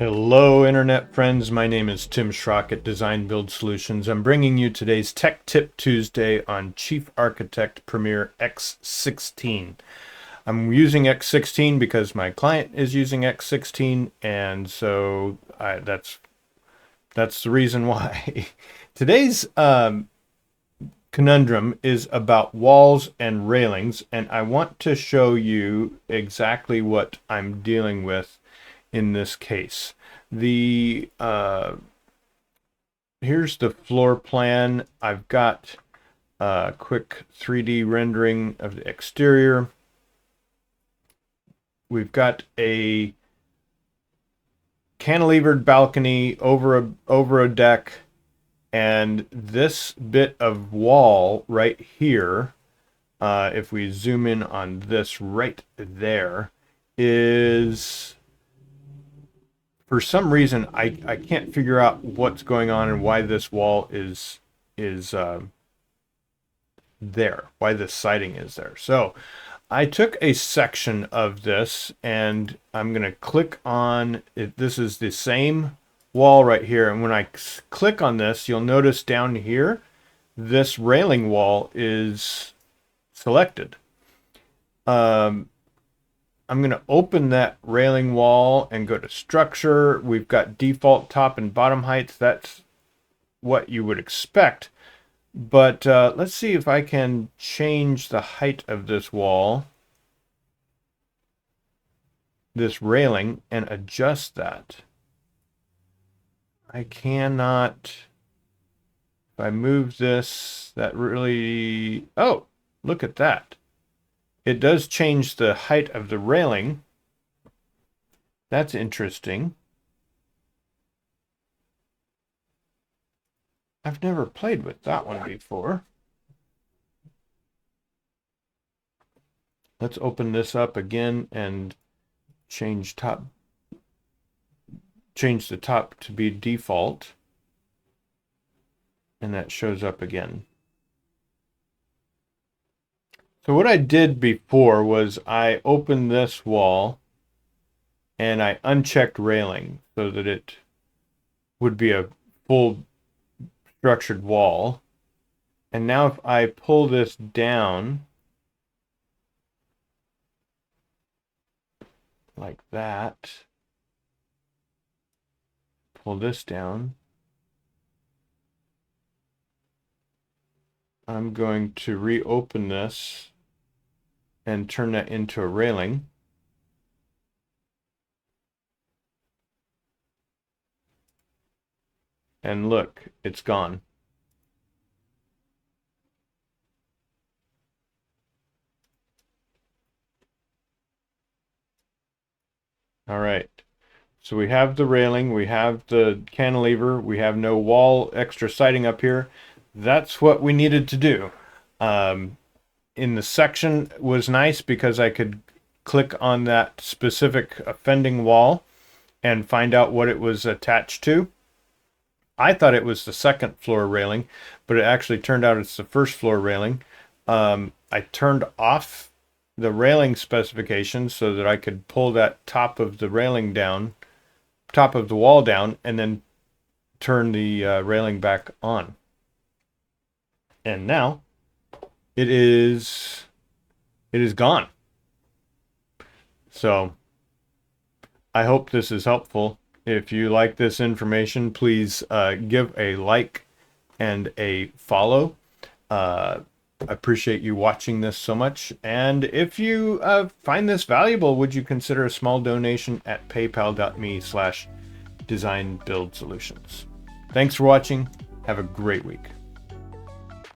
Hello, Internet friends. My name is Tim Schrock at Design Build Solutions. I'm bringing you today's Tech Tip Tuesday on Chief Architect Premier X16. I'm using X16 because my client is using X16, and so that's the reason why. Today's conundrum is about walls and railings, and I want to show you exactly what I'm dealing with in this case. Here's the floor plan. I've got a quick 3D rendering of the exterior. We've got a cantilevered balcony over a deck, and this bit of wall right here, if we zoom in on this right there, is, for some reason, I can't figure out what's going on and why this wall is there, why this siding is there. So I took a section of this and I'm going to click on it. This is the same wall right here. And when I click on this, you'll notice down here, this railing wall is selected. I'm going to open that railing wall and go to structure. We've got default top and bottom heights. That's what you would expect. But let's see if I can change the height of this wall, this railing, and adjust that. I cannot. If I move this, that really, oh, look at that. It does change the height of the railing. That's interesting. I've never played with that one before. Let's open this up again and change the top to be default. And that shows up again. So what I did before was I opened this wall and I unchecked railing so that it would be a full structured wall. And now if I pull this down like that, pull this down, I'm going to reopen this and turn that into a railing. And look, it's gone. All right. So we have the railing, we have the cantilever, we have no wall extra siding up here. That's what we needed to do. In the section was nice because I could click on that specific offending wall and find out what it was attached to. I thought it was the second floor railing, but it actually turned out it's the first floor railing. I turned off the railing specifications so that I could pull that top of the railing down, top of the wall down, and then turn the railing back on. And now it is gone. So I hope this is helpful. If you like this information, please give a like and a follow. I appreciate you watching this so much. And if you find this valuable, would you consider a small donation at paypal.me/designbuildsolutions. Thanks for watching. Have a great week.